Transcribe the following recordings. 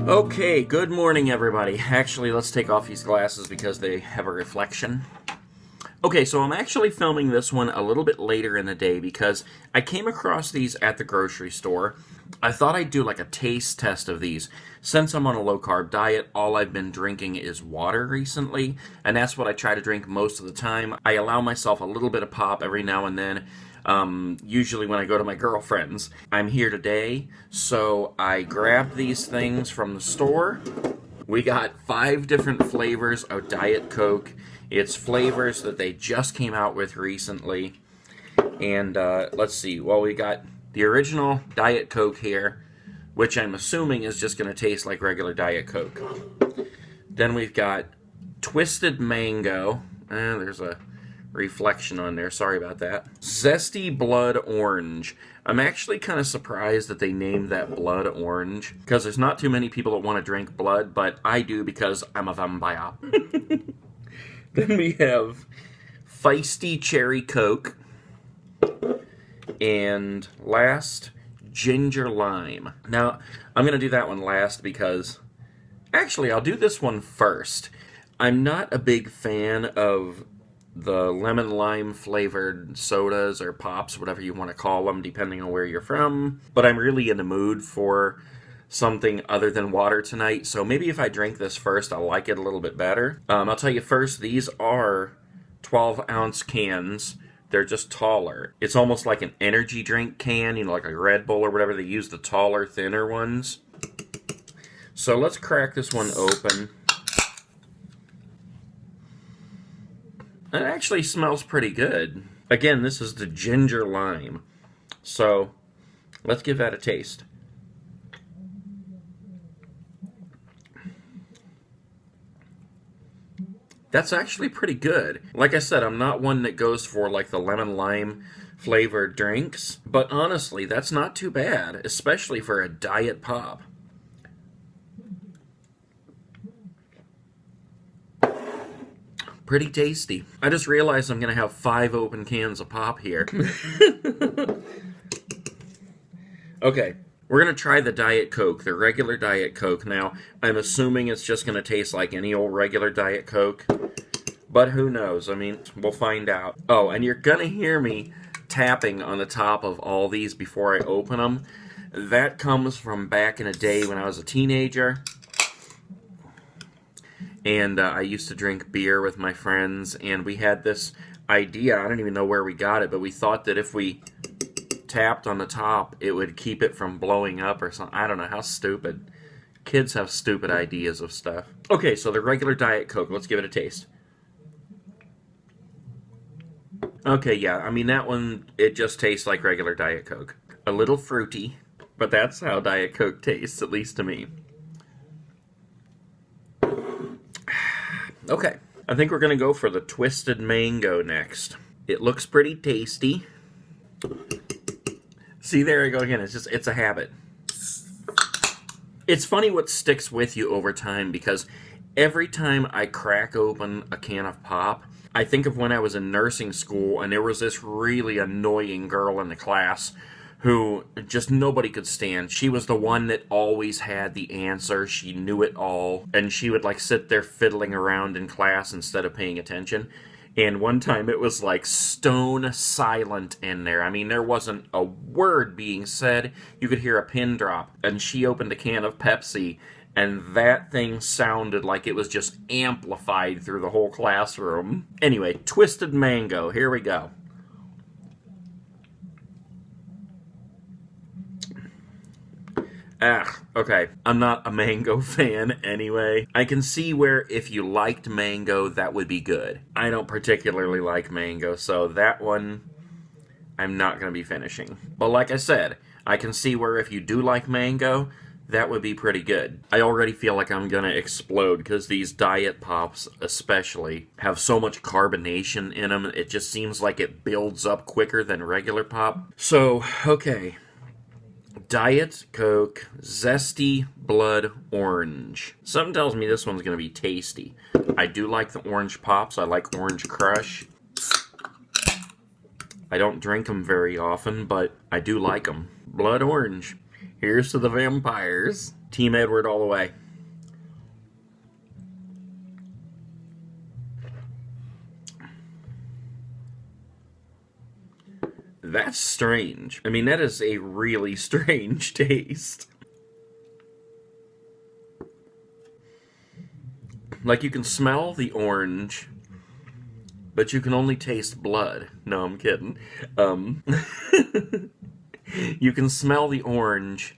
Okay, good morning, everybody. Actually, let's take off these glasses because they have a reflection. Okay, so I'm actually filming this one a little bit later in the day because I came across these at the grocery store. I thought I'd do like a taste test of these. Since I'm on a low-carb diet, all I've been drinking is water recently, and that's what I try to drink most of the time. I allow myself a little bit of pop every now and then, usually when I go to my girlfriend's. I'm here today, so I grabbed these things from the store. We got 5 different flavors of Diet Coke. It's flavors that they just came out with recently. And let's see. Well, we got the original Diet Coke here, which I'm assuming is just going to taste like regular Diet Coke. Then we've got Twisted Mango. There's a reflection on there. Sorry about that. Zesty Blood Orange. I'm actually kind of surprised that they named that Blood Orange, because there's not too many people that want to drink blood, but I do because I'm a vampire. Then we have Feisty Cherry Coke. And last, Ginger Lime. Now, I'm going to do that one last because... Actually, I'll do this one first. I'm not a big fan of the lemon lime flavored sodas or pops, whatever you want to call them, depending on where you're from. But I'm really in the mood for something other than water tonight, so maybe if I drink this first, I'll like it a little bit better. I'll tell you first, these are 12-ounce cans. They're just taller. It's almost like an energy drink can, you know, like a Red Bull or whatever. They use the taller, thinner ones. So let's crack this one open. It actually smells pretty good. Again, this is the ginger lime. So let's give that a taste. That's actually pretty good. Like I said, I'm not one that goes for like the lemon lime flavored drinks, but honestly, that's not too bad, especially for a diet pop. Pretty tasty. I just realized I'm going to have 5 open cans of pop here. Okay. We're going to try the Diet Coke, the regular Diet Coke. Now, I'm assuming it's just going to taste like any old regular Diet Coke, but who knows? I mean, we'll find out. Oh, and you're going to hear me tapping on the top of all these before I open them. That comes from back in the day when I was a teenager, and I used to drink beer with my friends, and we had this idea, I don't even know where we got it, but we thought that if we tapped on the top, it would keep it from blowing up or something. I don't know, how stupid. Kids have stupid ideas of stuff. Okay, so the regular Diet Coke, let's give it a taste. Okay, yeah, I mean that one, it just tastes like regular Diet Coke. A little fruity, but that's how Diet Coke tastes, at least to me. Okay, I think we're going to go for the Twisted Mango next. It looks pretty tasty. See, there I go again. It's a habit. It's funny what sticks with you over time, because every time I crack open a can of pop, I think of when I was in nursing school and there was this really annoying girl in the class who just nobody could stand. She was the one that always had the answer. She knew it all, and she would like sit there fiddling around in class instead of paying attention. And one time it was like stone silent in there. I mean, there wasn't a word being said. You could hear a pin drop. And she opened a can of Pepsi, and that thing sounded like it was just amplified through the whole classroom. Anyway, Twisted Mango. Here we go. Okay. I'm not a mango fan anyway. I can see where if you liked mango, that would be good. I don't particularly like mango, so that one I'm not going to be finishing. But like I said, I can see where if you do like mango, that would be pretty good. I already feel like I'm going to explode because these diet pops especially have so much carbonation in them. It just seems like it builds up quicker than regular pop. So, okay. Diet Coke Zesty Blood Orange. Something tells me this one's going to be tasty. I do like the orange pops. I like Orange Crush. I don't drink them very often, but I do like them. Blood Orange. Here's to the vampires. Team Edward all the way. That's strange. I mean, that is a really strange taste. Like, you can smell the orange, but you can only taste blood. No, I'm kidding. You can smell the orange,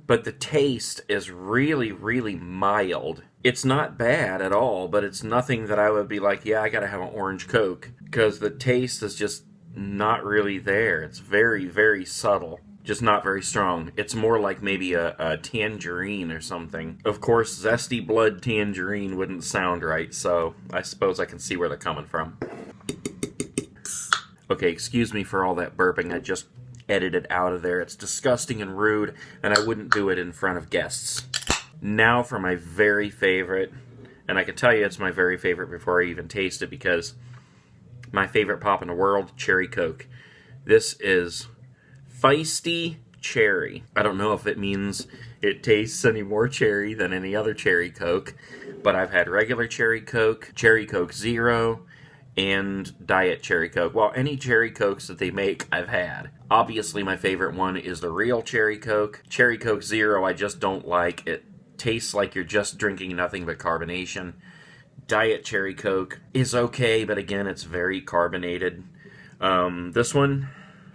but the taste is really, really mild. It's not bad at all, but it's nothing that I would be like, yeah, I gotta have an orange Coke, because the taste is just not really there. It's very, very subtle. Just not very strong. It's more like maybe a tangerine or something. Of course, zesty blood tangerine wouldn't sound right, so I suppose I can see where they're coming from. Okay, excuse me for all that burping. I just edited out of there. It's disgusting and rude, and I wouldn't do it in front of guests. Now for my very favorite, and I can tell you it's my very favorite before I even taste it, because my favorite pop in the world, Cherry Coke. This is Feisty Cherry. I don't know if it means it tastes any more cherry than any other Cherry Coke, but I've had regular Cherry Coke Zero, and Diet Cherry Coke. Well, any Cherry Cokes that they make, I've had. Obviously, my favorite one is the real Cherry Coke. Cherry Coke Zero, I just don't like. It tastes like you're just drinking nothing but carbonation. Diet Cherry Coke is okay, but again, it's very carbonated. This one,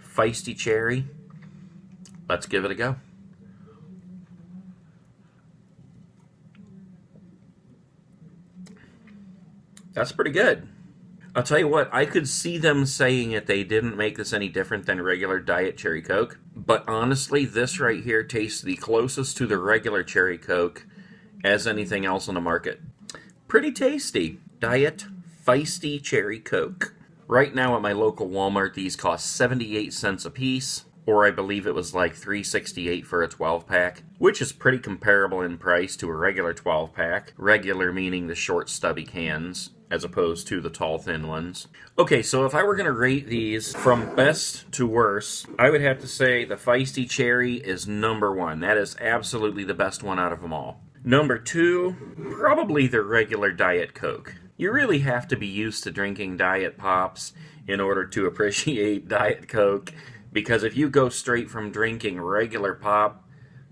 Feisty Cherry. Let's give it a go. That's pretty good. I'll tell you what, I could see them saying that they didn't make this any different than regular Diet Cherry Coke, but honestly, this right here tastes the closest to the regular Cherry Coke as anything else on the market. Pretty tasty. Diet Feisty Cherry Coke. Right now at my local Walmart, these cost 78 cents a piece, or I believe it was like $3.68 for a 12-pack, which is pretty comparable in price to a regular 12-pack. Regular meaning the short, stubby cans, as opposed to the tall, thin ones. Okay, so if I were going to rate these from best to worst, I would have to say the Feisty Cherry is number one. That is absolutely the best one out of them all. Number two, probably the regular Diet Coke. You really have to be used to drinking Diet Pops in order to appreciate Diet Coke, because if you go straight from drinking regular pop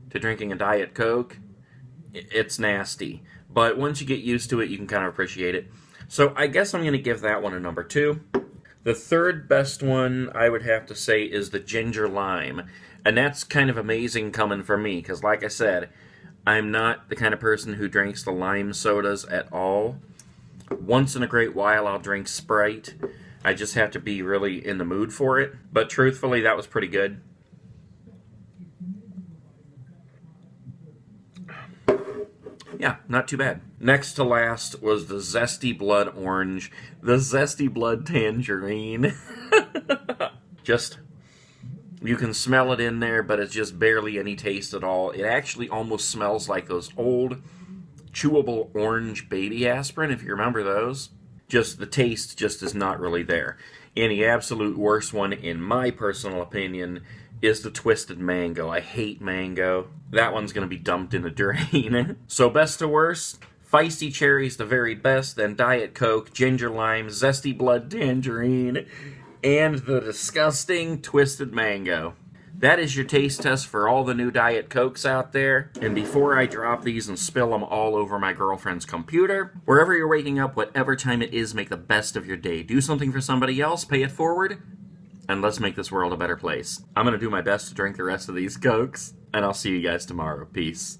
to drinking a Diet Coke, it's nasty. But once you get used to it, you can kind of appreciate it. So I guess I'm going to give that one a number two. The third best one, I would have to say, is the Ginger Lime. And that's kind of amazing coming from me, because like I said, I'm not the kind of person who drinks the lime sodas at all. Once in a great while, I'll drink Sprite. I just have to be really in the mood for it. But truthfully, that was pretty good. Yeah, not too bad. Next to last was the Zesty Blood Orange, the Zesty Blood Tangerine. Just, you can smell it in there, but it's just barely any taste at all. It actually almost smells like those old chewable orange baby aspirin, if you remember those. Just the taste just is not really there. And the absolute worst one, in my personal opinion, is the Twisted Mango. I hate mango. That one's going to be dumped in the drain. So best to worst, Feisty Cherry's the very best, then Diet Coke, Ginger Lime, Zesty Blood Tangerine, and the disgusting Twisted Mango. That is your taste test for all the new Diet Cokes out there. And before I drop these and spill them all over my girlfriend's computer, wherever you're waking up, whatever time it is, make the best of your day. Do something for somebody else, pay it forward, and let's make this world a better place. I'm going to do my best to drink the rest of these Cokes, and I'll see you guys tomorrow. Peace.